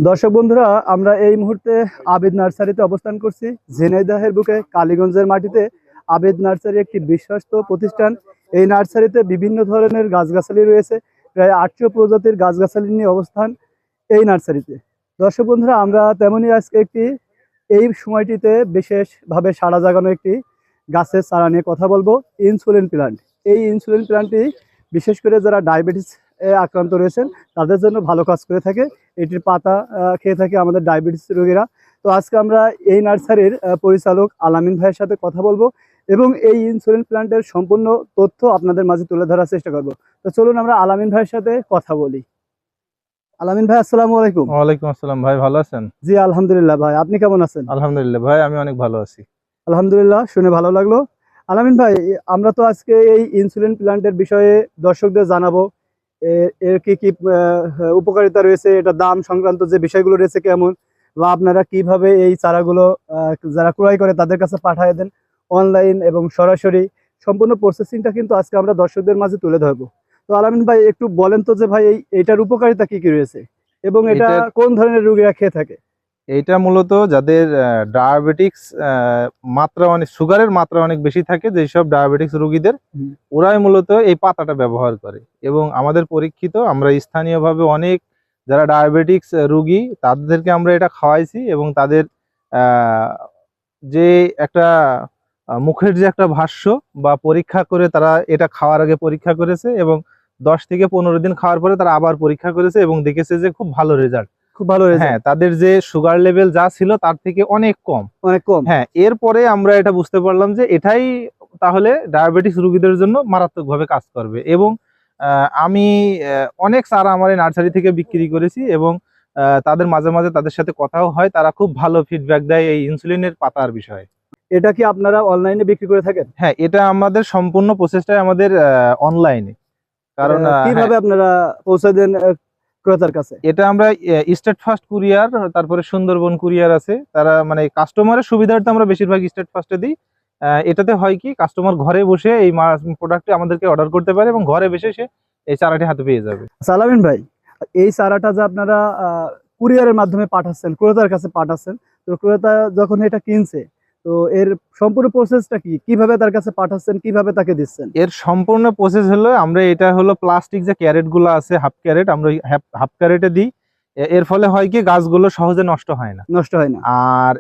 দর্শক বন্ধুরা, আমরা এই মুহূর্তে আবিদ নার্সারিতে অবস্থান করছি। ঝিনাইদহের বুকে কালীগঞ্জের মাটিতে আবিদ নার্সারি একটি বিশ্বস্ত প্রতিষ্ঠান। এই নার্সারিতে বিভিন্ন ধরনের গাছগাছালি রয়েছে। প্রায় 800 প্রজাতির গাছগাছালি নিয়ে অবস্থান এই নার্সারিতে। দর্শক বন্ধুরা, আমরা তেমনই আজকে এই সময়টিতে বিশেষভাবে সাড়া জাগানো একটি গাছের চারা নিয়ে কথা বলবো, ইনসুলিন প্লান্ট। এই ইনসুলিন প্লান্টটি বিশেষ করে যারা ডায়াবেটিস আক্রান্ত রয়েছেন তাদের জন্য ভালো কাজ করে থাকে। এটির পাতা খেয়ে থাকে আমাদের ডায়াবেটিস রোগীরা। তো আজকে আমরা এই নার্সারির পরিচালক আলামিন ভাইয়ের সাথে কথা বলবো এবং এই ইনসুলিন প্লান্টের সম্পূর্ণ তথ্য আপনাদের মাঝে তুলে ধরার চেষ্টা করব। তো চলুন আমরা আলামিন ভাইয়ের সাথে কথা বলি। আলামিন ভাই, আসসালামু আলাইকুম। ওয়ালাইকুম আসসালাম ভাই, ভালো আছেন? জি আলহামদুলিল্লাহ ভাই, আপনি কেমন আছেন? আলহামদুলিল্লাহ ভাই, আমি অনেক ভালো আছি। আলহামদুলিল্লাহ, শুনে ভালো লাগলো। আলামিন ভাই, আমরা তো আজকে এই ইনসুলিন প্লান্টের বিষয়ে দর্শকদের জানাবো। এর কি কি উপকারিতা রয়েছে, এটা দাম সংক্রান্ত যে বিষয়গুলো রয়েছে কেমন, বা আপনারা কিভাবে এই চারাগুলো যারা ক্রয় করে তাদের কাছে পাঠিয়ে দেন অনলাইন এবং সরাসরি, সম্পূর্ণ প্রসেসিংটা কিন্তু আজকে আমরা দর্শকদের মাঝে তুলে ধরবো। তো আলামিন ভাই, একটু বলেন তো যে ভাই এইটার উপকারিতা কি কি রয়েছে এবং এটা কোন ধরনের রোগীরা খেয়ে থাকে? এইটা মূলত যাদের ডায়াবেটিক্স মাত্রা অনেক, সুগারের মাত্রা অনেক বেশি থাকে, যেসব ডায়াবেটিক্স রোগীদের, ওরাই মূলত এই পাতাটা ব্যবহার করে। এবং আমাদের পরীক্ষিত, আমরা স্থানীয়ভাবে অনেক যারা ডায়াবেটিক্স রোগী তাদেরকে আমরা এটা খাওয়াইছি এবং তাদের যে একটা মুখের যে একটা ভাষ্য বা পরীক্ষা করে, তারা এটা খাওয়ার আগে পরীক্ষা করেছে এবং 10 থেকে 15 দিন খাওয়ার পরে তারা আবার পরীক্ষা করেছে এবং দেখেছে যে খুব ভালো রেজাল্ট। খুব ভালো রেজাল্ট। হ্যাঁ, তাদের যে সুগার লেভেল যা ছিল তার থেকে অনেক কম, অনেক কম। হ্যাঁ, এরপরে আমরা এটা বুঝতে পারলাম যে এটাই তাহলে ডায়াবেটিস রোগীদের জন্য মারাত্মকভাবে কাজ করবে। এবং আমি অনেক চারা আমার এই নার্সারি থেকে বিক্রি করেছি এবং তাদের মাঝে মাঝে তাদের সাথে কথাও হয়, তারা খুব ভালো ফিডব্যাক দেয় এই ইনসুলিনের পাতার বিষয়ে। এটা কি আপনারা অনলাইনে বিক্রি করে থাকেন? হ্যাঁ, এটা আমাদের সম্পূর্ণ প্রসেসটাই আমাদের অনলাইনে। কারণ কিভাবে আপনারা পৌঁছে দেন ক্রেতার কাছে? এটা আমরা স্টেট ফার্স্ট কুরিয়ার, তারপরে সুন্দরবন কুরিয়ার আছে, তারা মানে কাস্টমারের সুবিধার্থে আমরা বেশিরভাগ স্টেট ফার্স্টে দিই। এটাতে হয় কি, কাস্টমার ঘরে বসে এই প্রোডাক্টটি আমাদেরকে অর্ডার করতে পারে এবং ঘরে বসে সে এই চারাটি হাতে পেয়ে যাবে। সালামিন ভাই, এই চারাটা যে আপনারা কুরিয়ারের মাধ্যমে পাঠাচ্ছেন, ক্রেতার কাছে পাঠাচ্ছেন, তো ক্রেতা যখন এটা কিনছে, তো এর সম্পূর্ণ প্রসেসটা কি, কিভাবে তার কাছে পাঠাচ্ছেন, কিভাবে তাকে দিচ্ছেন? এর সম্পূর্ণ প্রসেস হলো, আমরা এটা হলো প্লাস্টিক যে ক্যারেট গুলো আছে, হাফ ক্যারেট, আমরা হাফ ক্যারেটে দিই। এর ফলে হয় কি, গাছগুলো সহজে নষ্ট হয় না। আর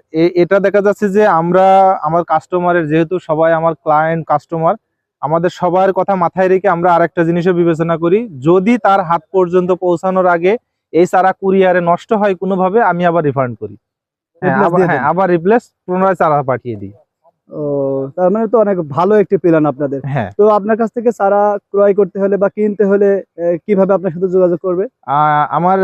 এটা দেখা যাচ্ছে যে আমরা আমার কাস্টমারের, যেহেতু সবাই আমার ক্লায়েন্ট কাস্টমার, আমাদের সবার কথা মাথায় রেখে আমরা আরেকটা জিনিসও বিবেচনা করি, যদি তার হাত পর্যন্ত পৌঁছানোর আগে এই চারা কুরিয়ারে নষ্ট হয় কোনোভাবে, আমি আবার রিফান্ড করি। আবার রিপ্লেস পুনরায় চারা পাঠিয়ে দিই। ও, তার মানে তো অনেক ভালো একটি প্ল্যান আপনাদের। হ্যাঁ, তো আপনার কাছ থেকে চারা ক্রয় করতে হলে বা কিনতে হলে কিভাবে আপনার সাথে যোগাযোগ করবে? আমার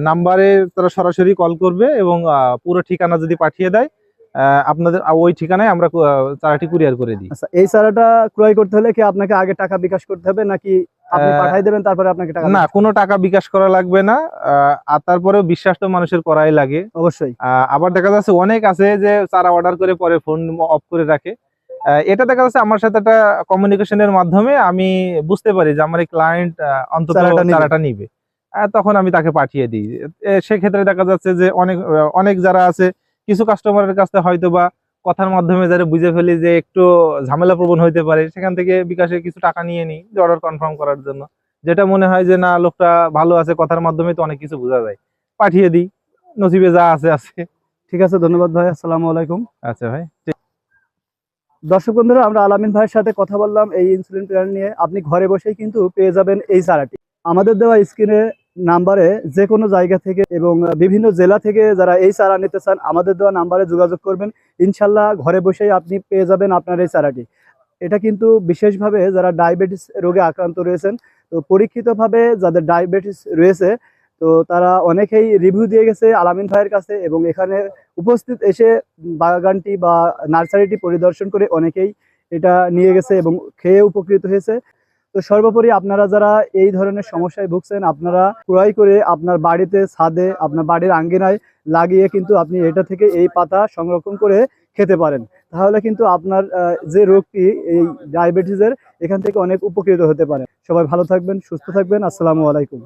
নাম্বারে তারা সরাসরি কল করবে এবং পুরো ঠিকানা যদি পাঠিয়ে দেয়, আপনাদের ওই ঠিকানায় আমরা চারাটি কুরিয়ার করে দিই। আচ্ছা, এই চারাটা ক্রয় করতে হলে কি আপনাকে আগে টাকা বিকাশ করতে হবে, নাকি আপনি পাঠিয়ে দেবেন তারপরে আপনাকে টাকা? না, কোনো টাকা বিকাশ করা লাগবে না। আর তারপরেও বিশ্বাস তো মানুষের করাই লাগে অবশ্যই। আবার দেখা যাচ্ছে অনেক আছে যে চারা অর্ডার করে পরে ফোন অফ করে রাখে। এটা দেখা যাচ্ছে আমার সাথে একটা কমিউনিকেশনের মাধ্যমে আমি বুঝতে পারি যে আমার এই ক্লায়েন্ট অন্তত চারাটা নিবে, তখন আমি তাকে পাঠিয়ে দিই। সেক্ষেত্রে দেখা যাচ্ছে যে অনেক যারা আছে, কিছু কাস্টমারের কাছে হয়তো বা কথার মাধ্যমে যারা বুঝে ফেলি যে একটু ঝামেলা প্রবণ হইতে পারে, সেখান থেকে বিকাশে কিছু টাকা নিয়ে নিই যে অর্ডার কনফার্ম করার জন্য। যেটা মনে হয় যে না, লোকটা ভালো আছে, কথার মাধ্যমে তো অনেক কিছু বোঝা যায়, পাঠিয়ে দিই। নসিবে যা আছে আছে। ঠিক আছে, ধন্যবাদ ভাই, আসসালামু আলাইকুম। আচ্ছা ভাই। দর্শক বন্ধুরা, আমরা আলামিন ভাইয়ের সাথে কথা বললাম এই ইনসুলিন প্ল্যান নিয়ে। আপনি ঘরে বসেই কিন্তু পেয়ে যাবেন এই চারাটি। আমাদের দেওয়া স্ক্রিনে নাম্বারে যে কোনো জায়গা থেকে এবং বিভিন্ন জেলা থেকে যারা এই চারা নিতে চান, আমাদের দেওয়া নাম্বারে যোগাযোগ করবেন। ইনশাল্লাহ ঘরে বসেই আপনি পেয়ে যাবেন আপনার এই চারাটি। এটা কিন্তু বিশেষভাবে যারা ডায়াবেটিস রোগে আক্রান্ত রয়েছেন, তো পরীক্ষিতভাবে যাদের ডায়াবেটিস রয়েছে, তো তারা অনেকেই রিভিউ দিয়ে গেছে আলামিন ভাইয়ের কাছে এবং এখানে উপস্থিত এসে বাগানটি বা নার্সারিটি পরিদর্শন করে অনেকেই এটা নিয়ে গেছে এবং খেয়ে উপকৃত হয়েছে। তো সর্বোপরি আপনারা যারা এই ধরনের সমস্যায় ভুগছেন, আপনারা ক্রয় করে আপনার বাড়িতে, ছাদে, আপনার বাড়ির আঙ্গিনায় লাগিয়ে কিন্তু আপনি এটা থেকে এই পাতা সংরক্ষণ করে খেতে পারেন। তাহলে কিন্তু আপনার যে রোগটি, এই ডায়াবেটিসের, এখান থেকে অনেক উপকৃত হতে পারেন। সবাই ভালো থাকবেন, সুস্থ থাকবেন। আসসালামু আলাইকুম।